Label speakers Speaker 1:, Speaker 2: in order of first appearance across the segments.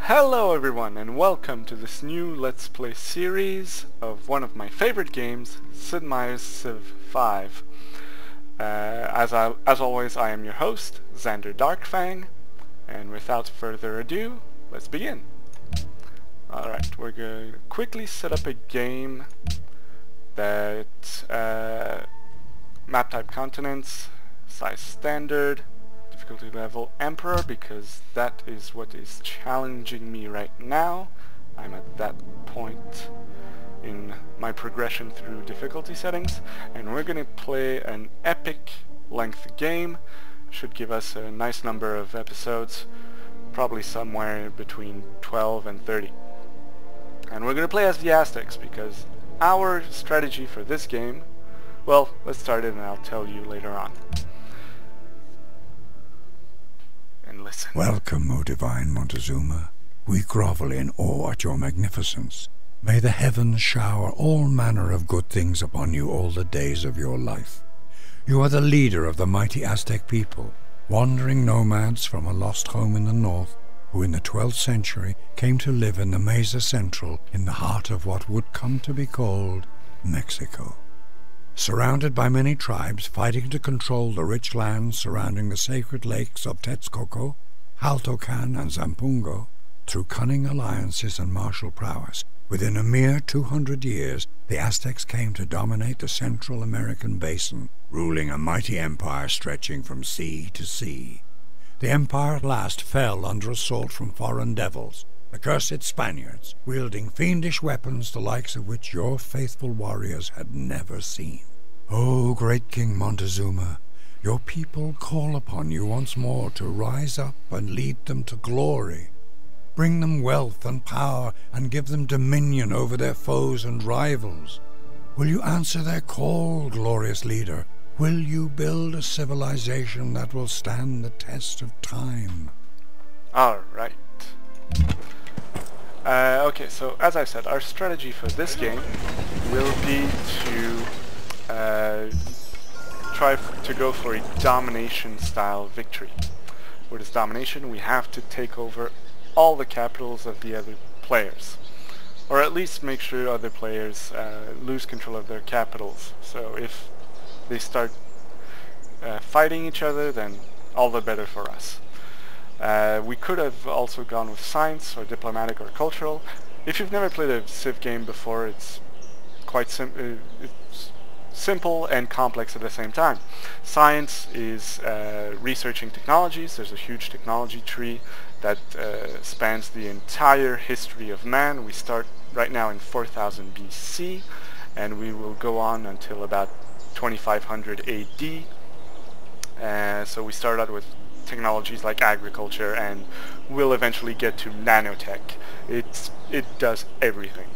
Speaker 1: Hello everyone and welcome to this new Let's Play series of one of my favorite games, Sid Meier's Civ 5. As always, I am your host, Xander Darkfang, and without further ado, let's begin. Alright, we're going to quickly set up a game that map type continents, size standard, difficulty level Emperor, because that is what is challenging me right now. I'm at that point in my progression through difficulty settings, and we're going to play an epic length game. Should give us a nice number of episodes, probably somewhere between 12 and 30. And we're going to play as the Aztecs because our strategy for this game, well, let's start it and I'll tell you later on. Listen.
Speaker 2: Welcome, O divine Montezuma. We grovel in awe at your magnificence. May the heavens shower all manner of good things upon you all the days of your life. You are the leader of the mighty Aztec people, wandering nomads from a lost home in the north, who in the 12th century came to live in the Mesa Central in the heart of what would come to be called Mexico. Surrounded by many tribes fighting to control the rich lands surrounding the sacred lakes of Texcoco, Jaltocan and Zampungo, through cunning alliances and martial prowess, within a mere 200 years, the Aztecs came to dominate the Central American basin, ruling a mighty empire stretching from sea to sea. The empire at last fell under assault from foreign devils, the cursed Spaniards, wielding fiendish weapons the likes of which your faithful warriors had never seen. O great King Montezuma, your people call upon you once more to rise up and lead them to glory. Bring them wealth and power and give them dominion over their foes and rivals. Will you answer their call, glorious leader? Will you build a civilization that will stand the test of time?
Speaker 1: Alright. Okay, so as I said, our strategy for this game will be to try to go for a domination style victory. With this domination, we have to take over all the capitals of the other players, or at least make sure other players lose control of their capitals. So if they start fighting each other, then all the better for us. We could have also gone with science or diplomatic or cultural. If you've never played a Civ game before, it's quite simple and complex at the same time. Science is researching technologies. There's a huge technology tree that spans the entire history of man. We start right now in 4000 BC and we will go on until about 2500 AD. So we start out with technologies like agriculture and we'll eventually get to nanotech. It does everything.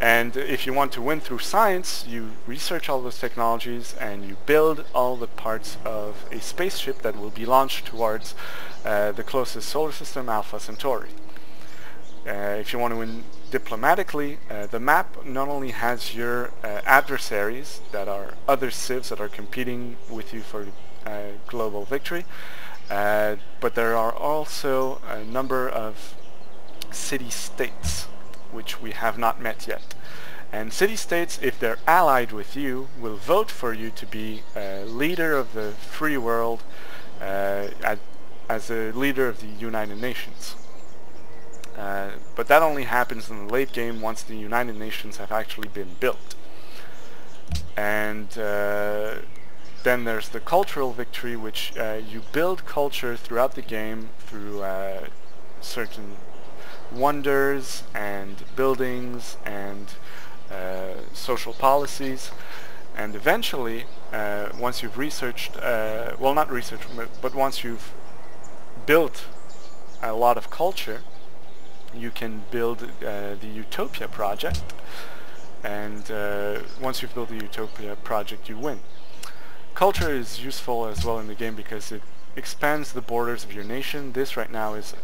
Speaker 1: And if you want to win through science, you research all those technologies and you build all the parts of a spaceship that will be launched towards the closest solar system, Alpha Centauri. If you want to win diplomatically, the map not only has your adversaries that are other civs that are competing with you for global victory, but there are also a number of city-states which we have not met yet. And city-states, if they're allied with you, will vote for you to be leader of the free world as a leader of the United Nations. But that only happens in the late game once the United Nations have actually been built. And then there's the cultural victory, which you build culture throughout the game through certain wonders and buildings and social policies. And eventually, once you've researched, well, not researched, but once you've built a lot of culture, you can build the Utopia project. And once you've built the Utopia project, you win. Culture is useful as well in the game because it expands the borders of your nation. This right now is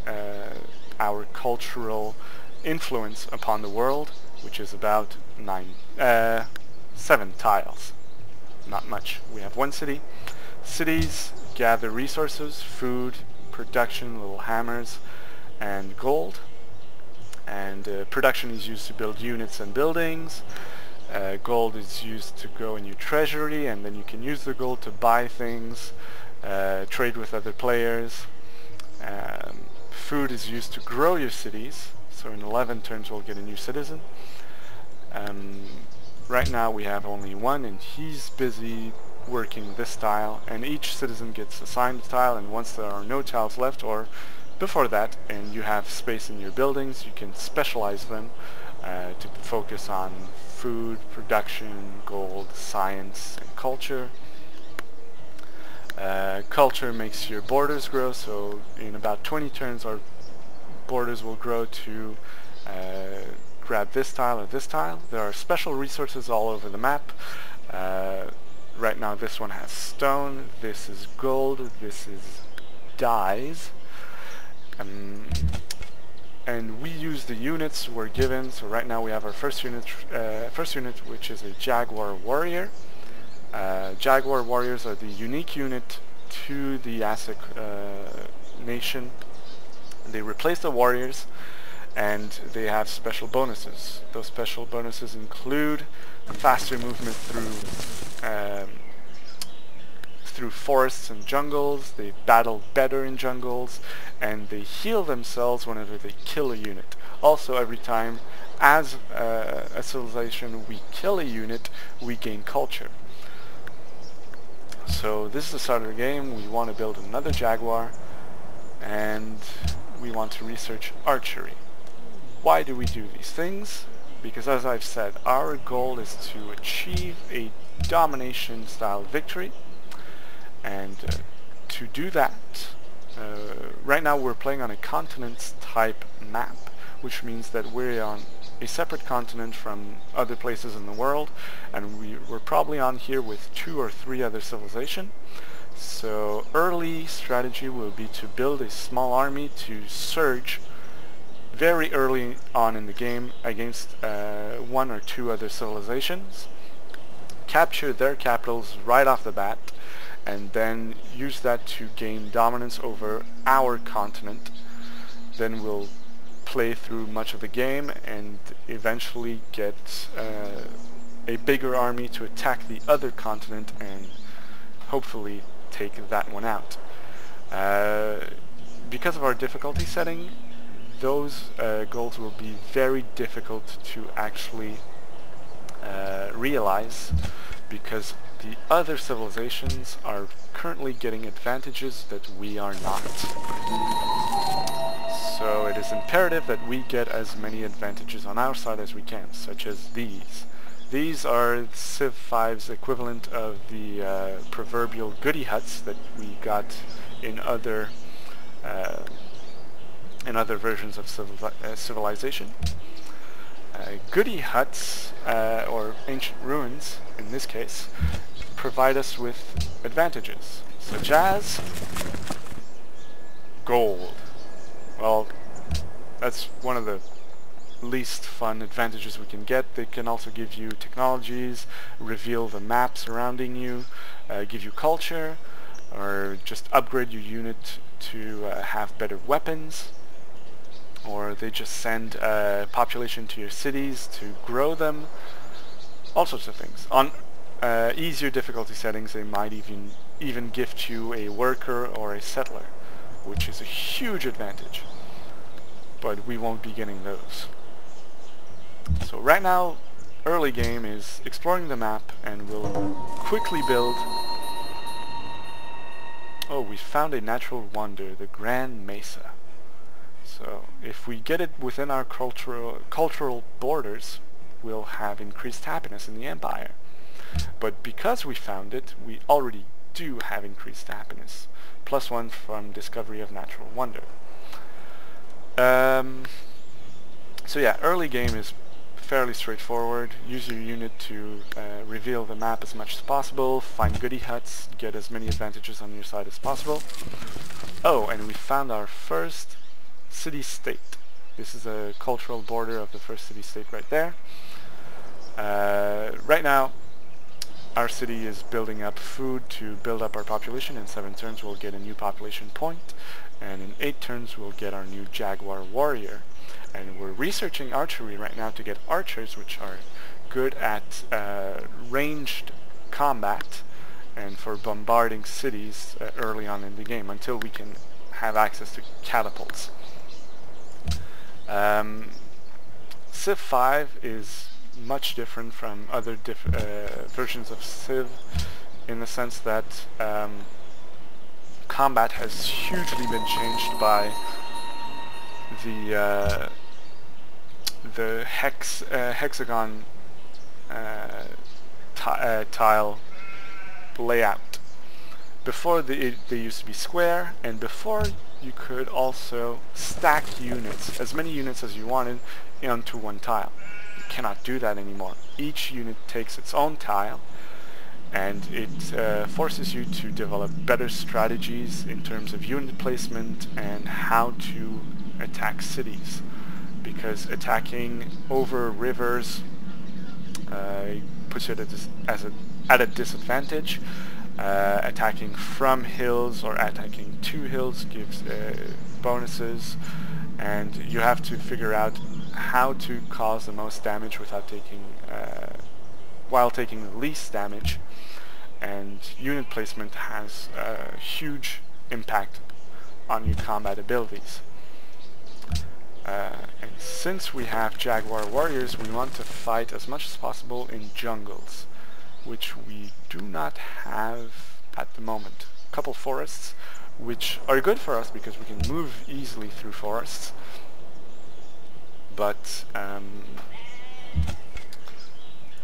Speaker 1: our cultural influence upon the world, which is about 7 tiles. Not much. We have one city. Cities gather resources, food, production, little hammers, and gold. And production is used to build units and buildings. Gold is used to grow a new treasury, and then you can use the gold to buy things, trade with other players. Food is used to grow your cities, so in 11 turns we'll get a new citizen. Right now we have only one, and he's busy working this tile, and each citizen gets assigned a tile, and once there are no tiles left, or before that, and you have space in your buildings, you can specialize them to focus on food, production, gold, science, and culture. Culture makes your borders grow, so in about 20 turns our borders will grow to grab this tile or this tile. There are special resources all over the map. Right now this one has stone, this is gold, this is dyes. And we use the units we're given. So right now we have our first unit, which is a Jaguar Warrior. Jaguar Warriors are the unique unit to the Aztec nation. They replace the warriors, and they have special bonuses. Those special bonuses include faster movement through forests and jungles. They battle better in jungles, and they heal themselves whenever they kill a unit. Also, every time as a civilization we kill a unit, we gain culture. So this is the start of the game. We want to build another Jaguar, and we want to research archery. Why do we do these things? Because, as I've said, our goal is to achieve a domination style victory. And to do that, right now we're playing on a continent type map, which means that we're on a separate continent from other places in the world, and we're probably on here with 2 or 3 other civilizations. So early strategy will be to build a small army to surge very early on in the game against 1 or 2 other civilizations, capture their capitals right off the bat, and then use that to gain dominance over our continent. Then we'll play through much of the game and eventually get a bigger army to attack the other continent and hopefully take that one out. Because of our difficulty setting, those goals will be very difficult to actually realize, because the other civilizations are currently getting advantages that we are not. So it is imperative that we get as many advantages on our side as we can, such as these. These are Civ 5's equivalent of the proverbial goody huts that we got in other versions of civilization. Goody huts, or ancient ruins in this case, provide us with advantages, such as gold. Well, that's one of the least fun advantages we can get. They can also give you technologies, reveal the map surrounding you, give you culture, or just upgrade your unit to have better weapons, or they just send population to your cities to grow them, all sorts of things. On easier difficulty settings, they might even gift you a worker or a settler, which is a huge advantage, but we won't be getting those. So right now, early game is exploring the map, and we'll quickly build. Oh, we found a natural wonder, the Grand Mesa. So if we get it within our cultural borders, we'll have increased happiness in the Empire. But because we found it, we already do have increased happiness. +1 from discovery of natural wonder. So yeah, early game is fairly straightforward. Use your unit to reveal the map as much as possible, find goody huts, get as many advantages on your side as possible. Oh, and we found our first city-state. This is a cultural border of the first city-state right there. Right now, our city is building up food to build up our population. In 7 turns we'll get a new population point, and in 8 turns we'll get our new Jaguar warrior. And we're researching archery right now to get archers which are good at ranged combat and for bombarding cities early on in the game until we can have access to catapults. Civ 5 is much different from other versions of Civ in the sense that combat has hugely been changed by the hexagon tile layout. Before they used to be square, and before you could also stack units, as many units as you wanted, onto one tile. You cannot do that anymore. Each unit takes its own tile, and it forces you to develop better strategies in terms of unit placement and how to attack cities, because attacking over rivers puts it at a disadvantage. Attacking from hills or attacking to hills gives bonuses, and you have to figure out how to cause the most damage without taking while taking the least damage. And unit placement has a huge impact on your combat abilities. And since we have Jaguar warriors, we want to fight as much as possible in jungles, which we do not have at the moment. A couple forests, which are good for us because we can move easily through forests, but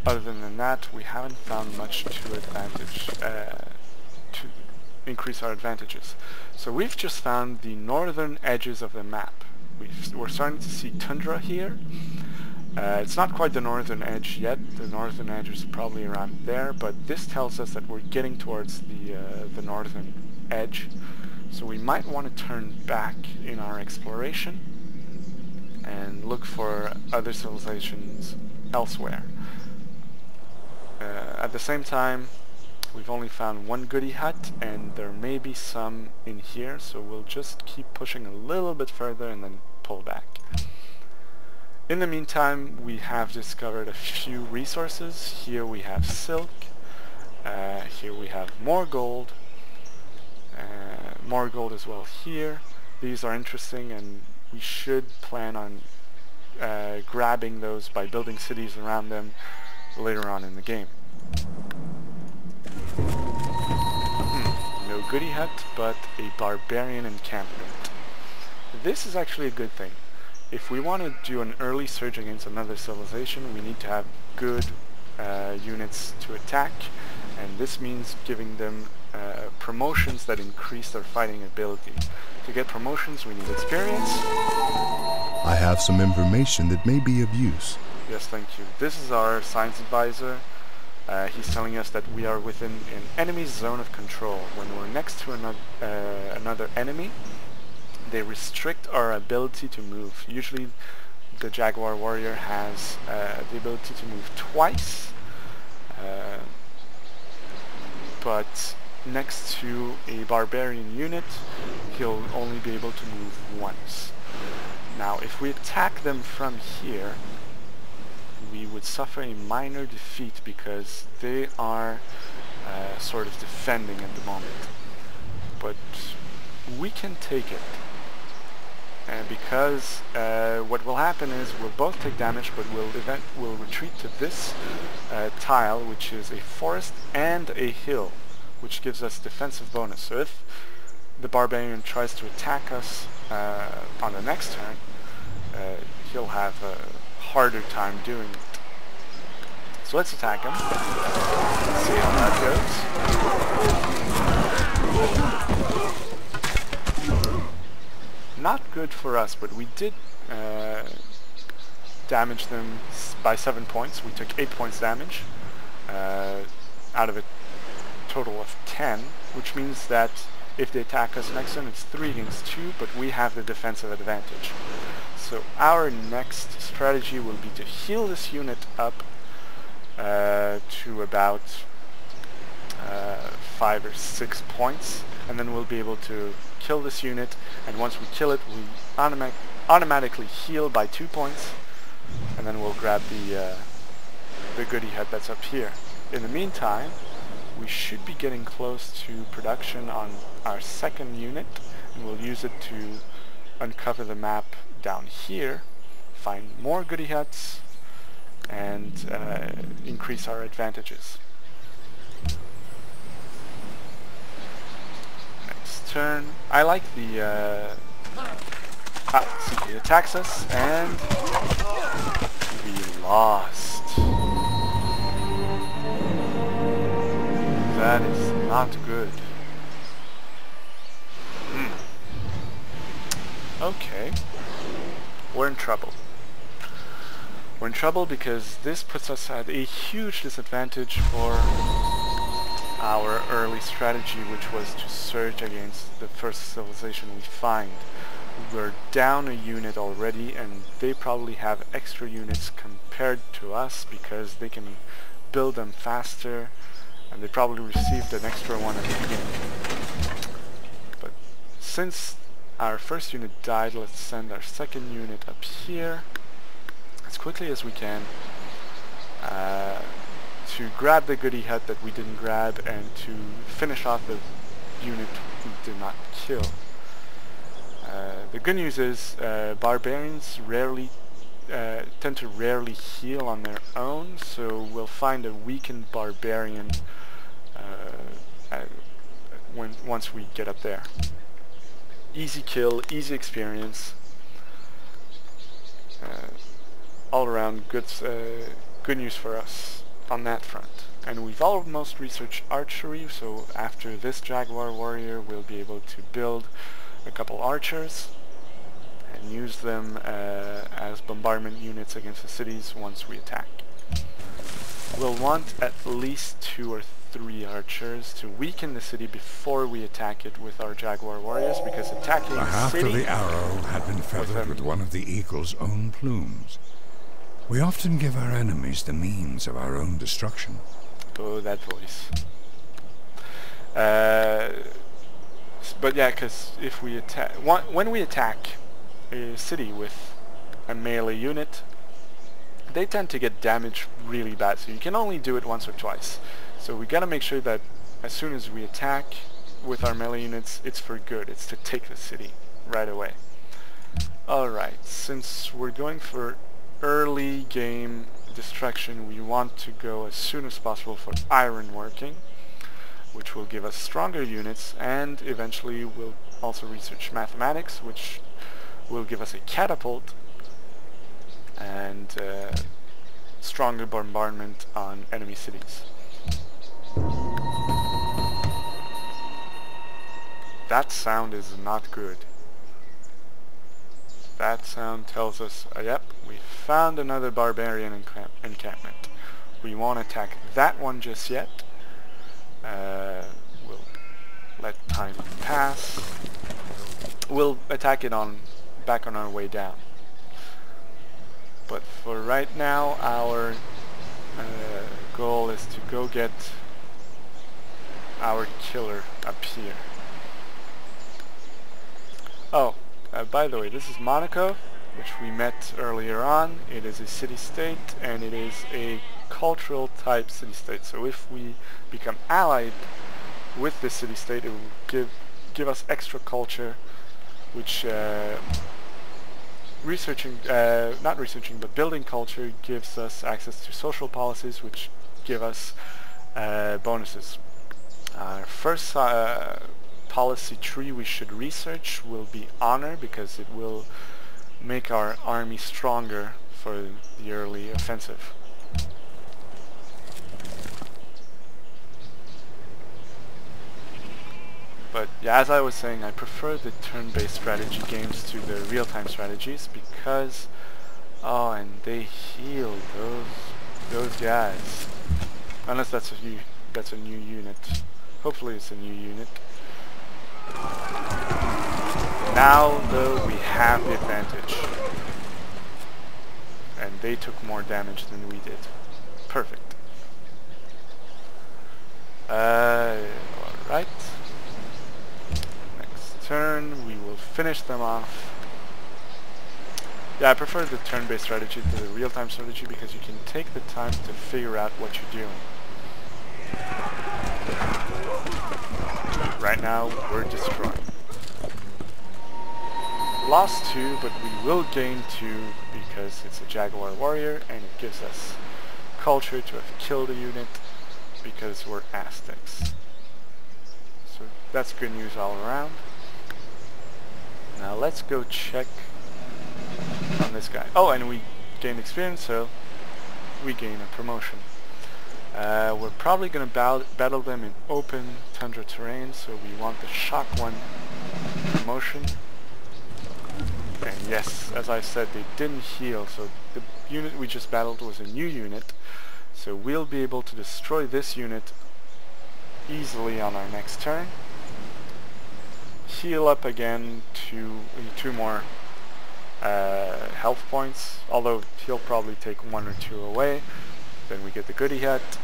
Speaker 1: other than that, we haven't found much to increase our advantages. So we've just found the northern edges of the map. We're starting to see tundra here. It's not quite the northern edge yet. The northern edge is probably around there, but this tells us that we're getting towards the northern edge. So we might want to turn back in our exploration and look for other civilizations elsewhere. At the same time, we've only found one goody hut, and there may be some in here, so we'll just keep pushing a little bit further and then pull back. In the meantime, we have discovered a few resources. Here we have silk, here we have more gold as well here. These are interesting, and we should plan on grabbing those by building cities around them later on in the game. No goody hut, but a barbarian encampment. This is actually a good thing. If we want to do an early surge against another civilization, we need to have good units to attack, and this means giving them promotions that increase their fighting ability. To get promotions, we need experience.
Speaker 3: I have some information that may be of use.
Speaker 1: Yes, thank you. This is our science advisor. He's telling us that we are within an enemy's zone of control. When we're next to another enemy, they restrict our ability to move. Usually the Jaguar warrior has the ability to move twice, but next to a barbarian unit, he'll only be able to move once. Now, if we attack them from here, we would suffer a minor defeat because they are sort of defending at the moment. But we can take it. Because what will happen is we'll both take damage, but we'll retreat to this tile, which is a forest and a hill, which gives us defensive bonus. So if the barbarian tries to attack us on the next turn, he'll have a harder time doing it. So let's attack him. Let's see how that goes. Not good for us, but we did damage them by 7 points. We took 8 points damage out of a total of 10, which means that if they attack us next turn, it's 3 against 2, but we have the defensive advantage. So our next strategy will be to heal this unit up to about 5 or 6 points, and then we'll be able to kill this unit, and once we kill it we automatically heal by 2 points, and then we'll grab the goodie hut that's up here. In the meantime, we should be getting close to production on our second unit, and we'll use it to uncover the map down here, find more goodie huts, and increase our advantages. Next turn, I like the see, it attacks us, and we lost. That is not good. Okay. We're in trouble. We're in trouble because this puts us at a huge disadvantage for our early strategy, which was to surge against the first civilization we find. We're down a unit already, and they probably have extra units compared to us because they can build them faster, and they probably received an extra one at the beginning. But since our first unit died, let's send our second unit up here as quickly as we can to grab the goodie hut that we didn't grab and to finish off the unit we did not kill. The good news is barbarians tend to rarely heal on their own, so we'll find a weakened barbarian once we get up there. Easy kill, easy experience, all around good news for us on that front. And we've almost researched archery, so after this Jaguar warrior we'll be able to build a couple archers and use them as bombardment units against the cities once we attack. We'll want at least 2 or 3 archers to weaken the city before we attack it with our Jaguar warriors, because attacking
Speaker 2: The haft
Speaker 1: city
Speaker 2: of the arrow had been feathered with one of the eagle's own plumes. We often give our enemies the means of our own destruction.
Speaker 1: Oh, that voice. But yeah, because if we attack, when we attack a city with a melee unit, they tend to get damaged really bad, so you can only do it once or twice. So we gotta make sure that as soon as we attack with our melee units, it's for good. It's to take the city right away. Alright, since we're going for early game destruction, we want to go as soon as possible for ironworking, which will give us stronger units, and eventually we'll also research mathematics, which will give us a catapult and stronger bombardment on enemy cities. That sound is not good. That sound tells us, yep, we found another barbarian encampment. We won't attack that one just yet. We'll let time pass. We'll attack it back on our way down. But for right now, our goal is to go get our killer up here. Oh, by the way, this is Monaco, which we met earlier on. It is a city-state, and it is a cultural type city-state. So if we become allied with this city-state, it will give us extra culture, which building culture gives us access to social policies, which give us bonuses. Our first policy tree we should research will be honor, because it will make our army stronger for the early offensive. But yeah, as I was saying, I prefer the turn-based strategy games to the real-time strategies because, oh, and they heal those guys. Unless that's a new unit. Hopefully it's a new unit. Now though, we have the advantage. And they took more damage than we did. Perfect. Alright. Next turn, we will finish them off. Yeah, I prefer the turn-based strategy to the real-time strategy because you can take the time to figure out what you're doing. Right now, we're destroying. Lost 2, but we will gain 2 because it's a Jaguar warrior and it gives us culture to have killed a unit because we're Aztecs. So that's good news all around. Now let's go check on this guy. Oh, and we gain experience, so we gain a promotion. We're probably going to battle them in open tundra terrain, so we want the Shock 1 promotion. And yes, as I said, they didn't heal, so the unit we just battled was a new unit, so we'll be able to destroy this unit easily on our next turn. Heal up again to 2 more health points, although he'll probably take 1 or 2 away. Then we get the goodie hat,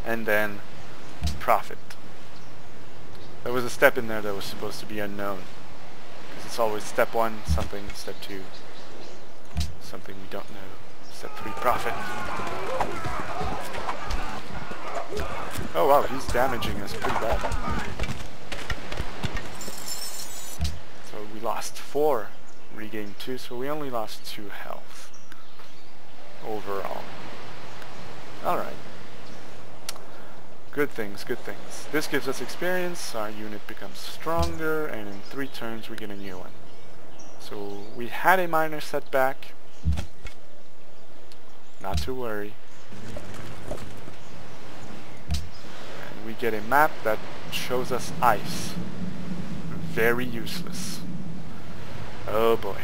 Speaker 1: and then profit. There was a step in there that was supposed to be unknown, because it's always step 1, something, step 2, something we don't know, step 3, profit. Oh wow, he's damaging us pretty bad. So we lost 4. Regained 2, so we only lost 2 health overall. Alright. Good things, good things. This gives us experience, our unit becomes stronger, and in 3 turns we get a new one. So we had a minor setback. Not to worry. And we get a map that shows us ice. Very useless. Oh boy.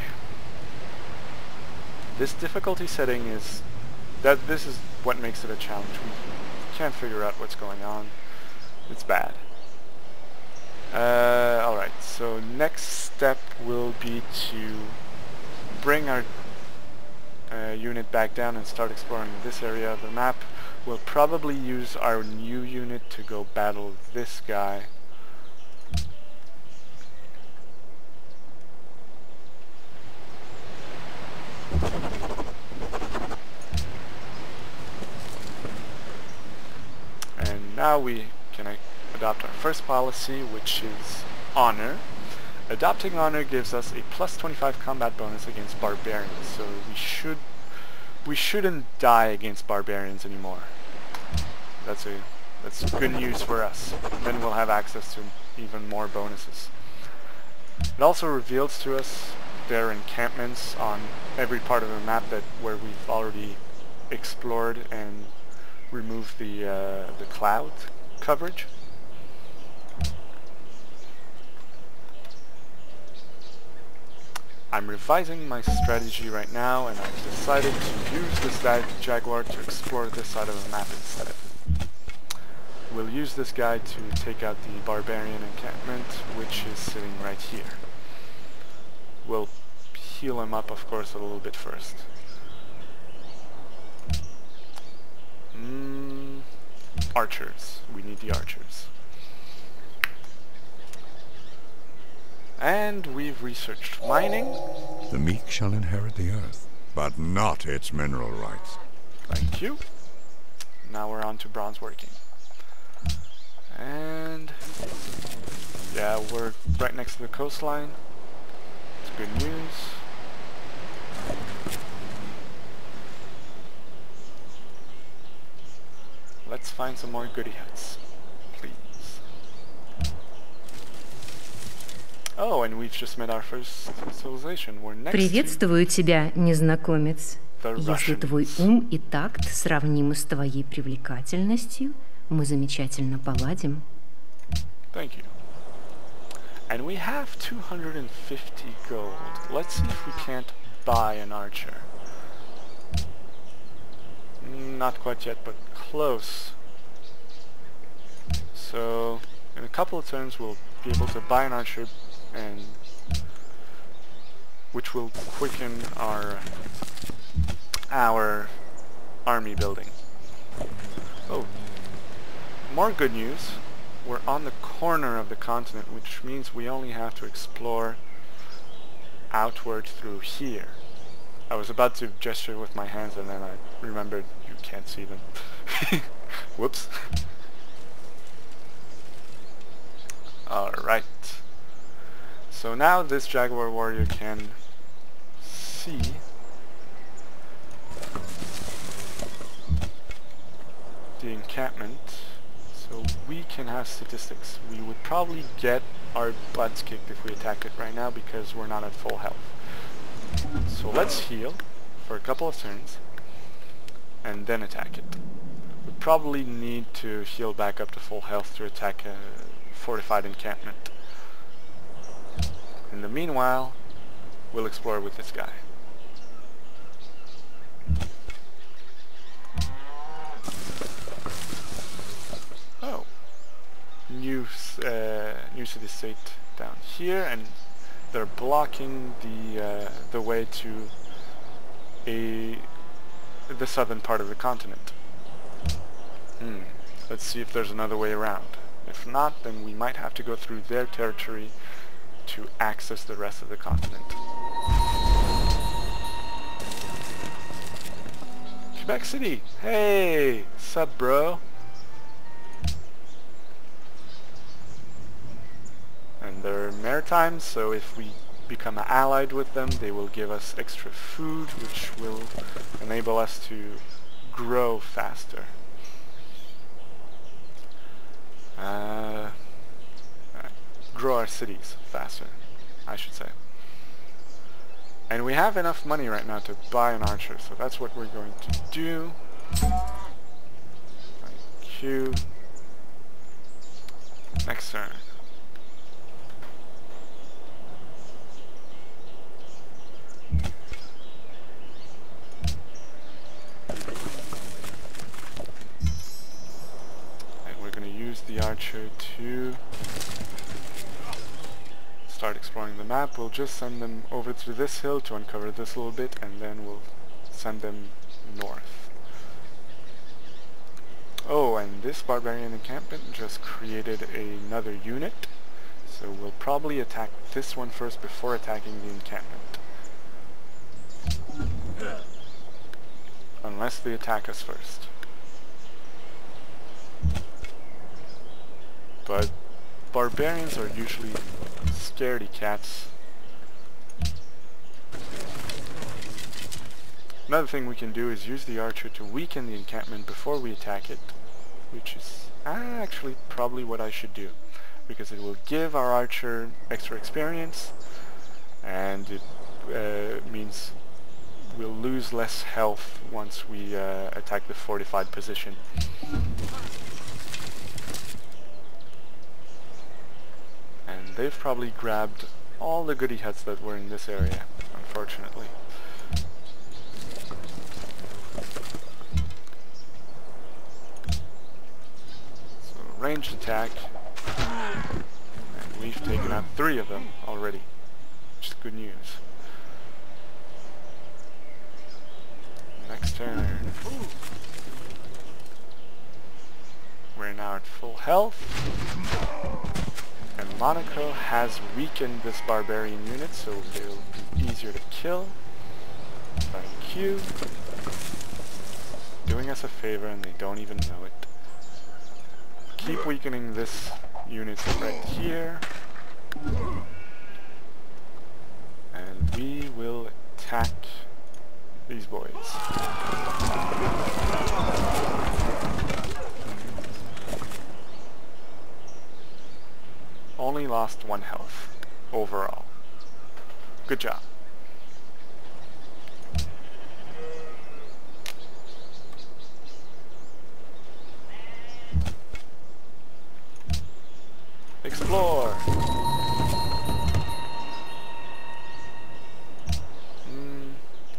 Speaker 1: This difficulty setting is... this is what makes it a challenge. We can't figure out what's going on. It's bad. Alright, so next step will be to bring our unit back down and start exploring this area of the map. We'll probably use our new unit to go battle this guy. And now we can adopt our first policy, which is honor. Adopting honor gives us a plus 25 combat bonus against barbarians, so we shouldn't die against barbarians anymore. That's good news for us. Then we'll have access to even more bonuses. It also reveals to us their encampments on every part of the map where we've already explored and removed the cloud coverage. I'm revising my strategy right now, and I've decided to use this Jaguar to explore this side of the map instead. We'll use this guy to take out the barbarian encampment, which is sitting right here. We'll heal him up, of course, a little bit first. Archers. We need the archers. And we've researched mining.
Speaker 2: The meek shall inherit the earth, but not its mineral rights.
Speaker 1: Thank you. Now we're on to bronze working. And yeah, we're right next to the coastline. It's good news. Let's find some more goodie huts, please. Oh, and we've just met our first civilization. We're next
Speaker 4: Приветствую тебя, незнакомец.
Speaker 1: the
Speaker 4: Если твой
Speaker 1: Russians.
Speaker 4: ум и такт сравнимы с твоей привлекательностью, мы замечательно поладим.
Speaker 1: Thank you. And we have 250 gold. Let's see if we can't buy an archer. Not quite yet, but close. So, in a couple of turns we'll be able to buy an archer, and which will quicken our army building. Oh, more good news. We're on the corner of the continent, which means we only have to explore outward through here. I was about to gesture with my hands and then I remembered you can't see them. Whoops. Alright. So now this Jaguar warrior can see the encampment, so we can have statistics. We would probably get our butts kicked if we attack it right now because we're not at full health. So let's heal for a couple of turns and then attack it. We probably need to heal back up to full health to attack a fortified encampment. In the meanwhile, we'll explore with this guy. Oh, new city state down here, and they're blocking the way to the southern part of the continent. Let's see if there's another way around. If not, then we might have to go through their territory to access the rest of the continent. Quebec City! Hey! Sup, bro? And they're maritime, so if we become allied with them, they will give us extra food, which will enable us to grow faster. Grow our cities faster, I should say. And we have enough money right now to buy an archer, so that's what we're going to do. Thank you. Next turn. And we're going to use the archer to start exploring the map. We'll just send them over to this hill to uncover this little bit, and then we'll send them north. Oh, and this barbarian encampment just created another unit, so we'll probably attack this one first before attacking the encampment. Unless they attack us first. But barbarians are usually scaredy cats. Another thing we can do is use the archer to weaken the encampment before we attack it, which is actually probably what I should do, because it will give our archer extra experience, and it means we'll lose less health once we attack the fortified position. And they've probably grabbed all the goody huts that were in this area, unfortunately. So ranged attack, and we've taken out 3 of them already, which is good news. Next turn. We're now at full health. And Monaco has weakened this barbarian unit, so they'll be easier to kill. Thank you. Doing us a favor and they don't even know it. Keep weakening this unit right here. And we will attack these boys. Only lost 1 health overall. Good job. Explore!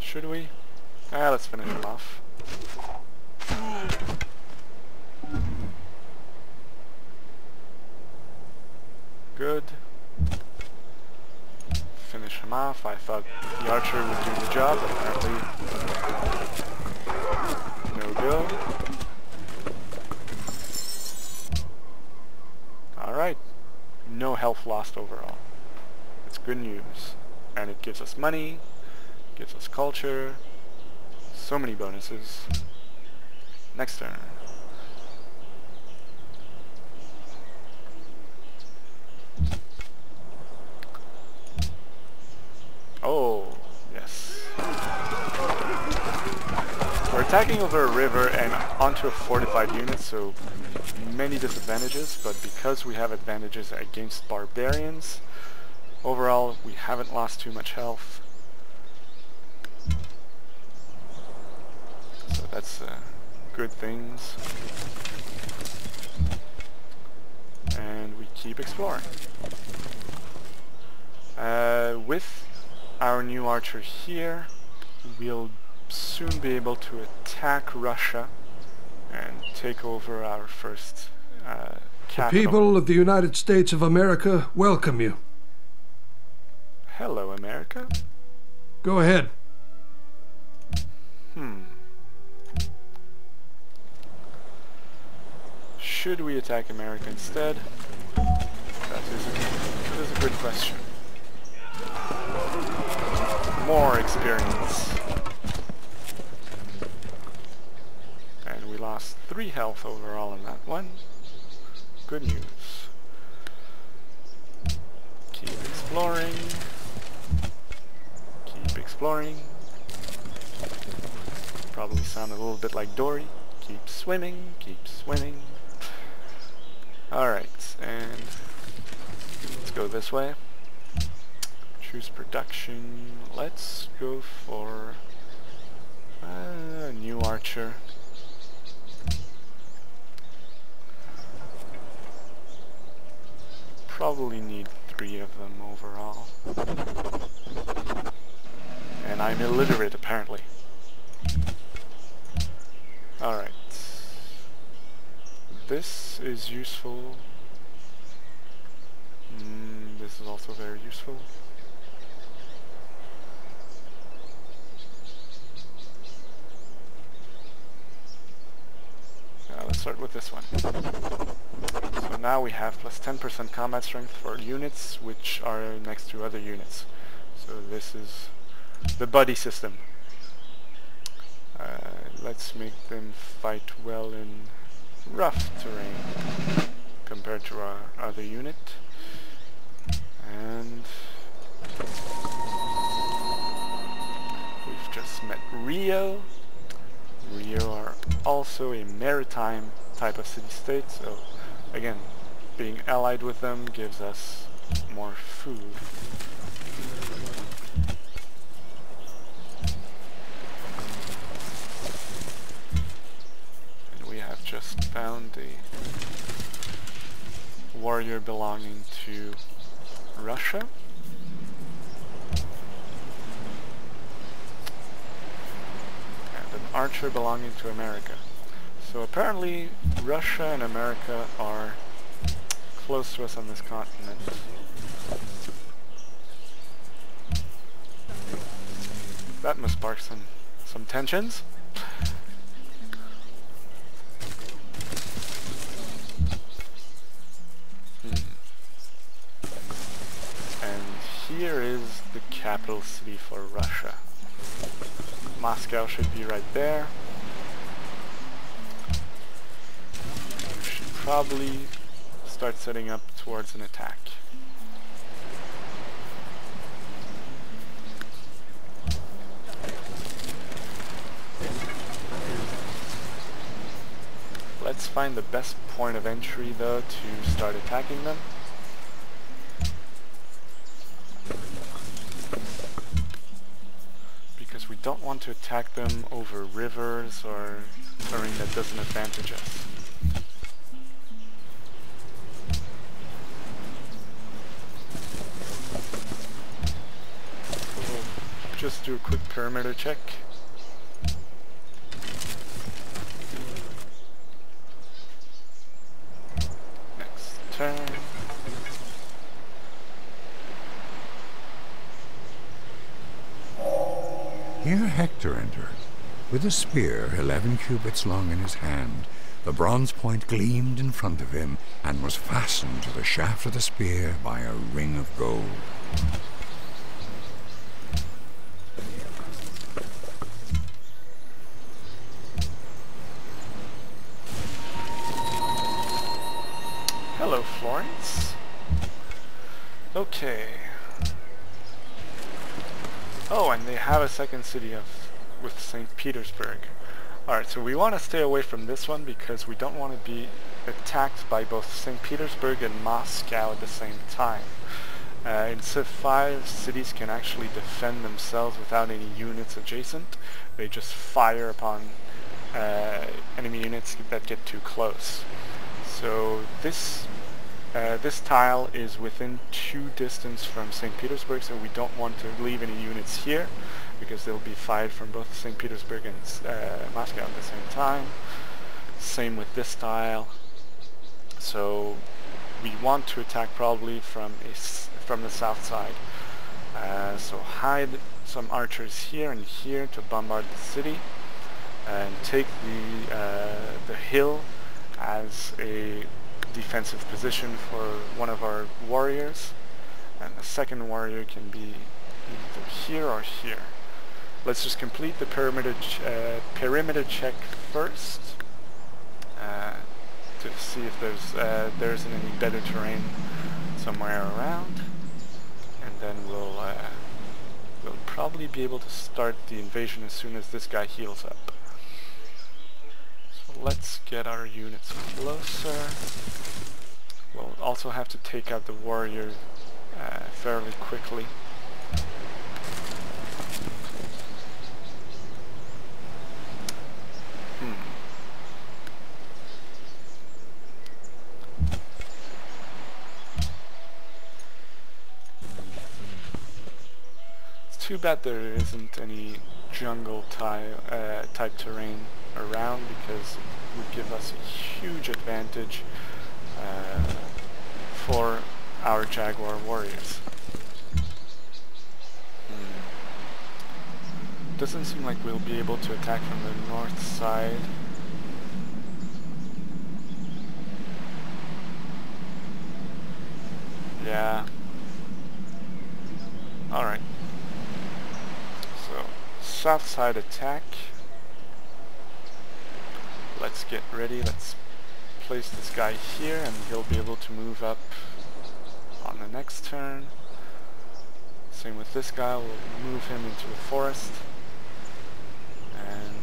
Speaker 1: Should we? Let's finish him off. Good. Finish him off. I thought the archer would do the job, but apparently no go. no health lost overall. It's good news. And it gives us money, gives us culture, so many bonuses. Next turn. Oh, yes. We're attacking over a river and onto a fortified unit, so many disadvantages, but because we have advantages against barbarians, overall we haven't lost too much health. So that's good things. And we keep exploring. With our new archer here, we'll soon be able to attack Russia and take over our first capital.
Speaker 5: The people of the United States of America welcome you.
Speaker 1: Hello, America.
Speaker 5: Go ahead.
Speaker 1: Should we attack America instead? That is a good question. More experience. And we lost 3 health overall in that one. Good news. Keep exploring. Keep exploring. Probably sound a little bit like Dory. Keep swimming, keep swimming. Alright, and let's go this way. Choose production. Let's go for a new archer. Probably need 3 of them overall. And I'm illiterate apparently. Alright. This is useful. This is also very useful. Let's start with this one. So now we have plus 10% combat strength for units which are next to other units. So this is the buddy system. Let's make them fight well in rough terrain compared to our other unit. And we've just met Rio. Rio are also a maritime type of city-state, so again, being allied with them gives us more food. And we have just found a warrior belonging to Russia. Archer belonging to America. So apparently Russia and America are close to us on this continent. That must spark some tensions. And here is the capital city for Russia. Moscow should be right there. We should probably start setting up towards an attack. Let's find the best point of entry though to start attacking them. We don't want to attack them over rivers or terrain that doesn't advantage us. We'll just do a quick perimeter check. Next turn.
Speaker 2: Here Hector entered, with a spear 11 cubits long in his hand, The bronze point gleamed in front of him and was fastened to the shaft of the spear by a ring of gold.
Speaker 1: Hello, Florence. Okay. Oh, and they have a second city with St. Petersburg. Alright, so we want to stay away from this one because we don't want to be attacked by both St. Petersburg and Moscow at the same time. In Civ 5, cities can actually defend themselves without any units adjacent. They just fire upon enemy units that get too close. So this tile is within 2 distance from St. Petersburg, so we don't want to leave any units here because they'll be fired from both St. Petersburg and Moscow at the same time. Same with this tile. So we want to attack probably from the south side. So hide some archers here and here to bombard the city, and take the hill as a defensive position for one of our warriors, and the second warrior can be either here or here. Let's just complete the perimeter check first to see if there isn't any better terrain somewhere around, and then we'll probably be able to start the invasion as soon as this guy heals up. So let's get our units closer. We'll also have to take out the warrior fairly quickly. It's too bad there isn't any jungle type terrain around, because it would give us a huge advantage for our Jaguar warriors. Doesn't seem like we'll be able to attack from the north side. Yeah. Alright. So, south side attack. Let's get ready. Let's place this guy here, and he'll be able to move up on the next turn. Same with this guy. We'll move him into the forest. And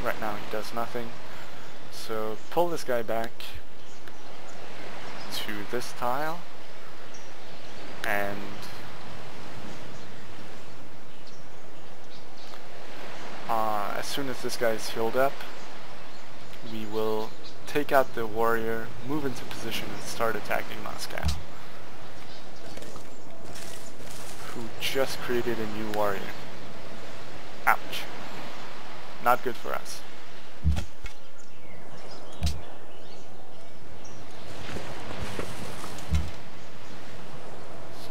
Speaker 1: right now he does nothing. So pull this guy back to this tile, and as soon as this guy is healed up, we will take out the warrior, move into position, and start attacking Moscow, who just created a new warrior. Ouch. Not good for us.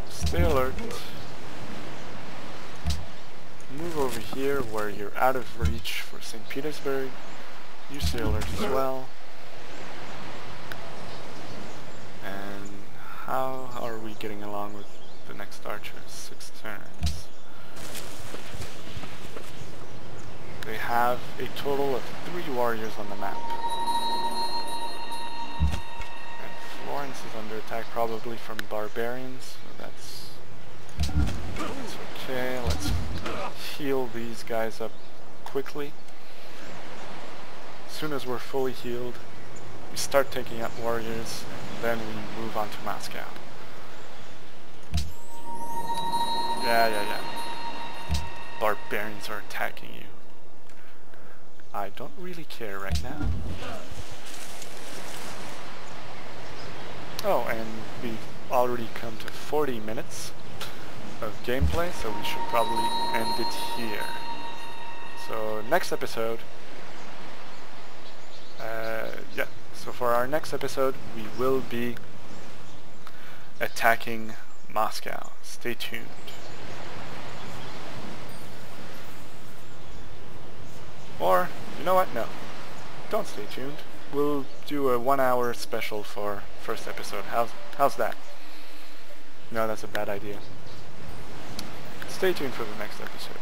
Speaker 1: So stay alert. Move over here where you're out of reach for St. Petersburg. You stay alert as well. And how are we getting along with the next archers? 6 turns. They have a total of 3 warriors on the map. And Florence is under attack probably from barbarians, so that's okay. Let's heal these guys up quickly. As soon as we're fully healed, we start taking out warriors, and then we move on to Moscow. Yeah. Barbarians are attacking you. I don't really care right now. Oh, and we've already come to 40 minutes of gameplay, so we should probably end it here. So next episode, so for our next episode we will be attacking Moscow. Stay tuned. Or, you know what, no. don't stay tuned. We'll do a 1-hour special for first episode. How's that? No, that's a bad idea. Stay tuned for the next episode.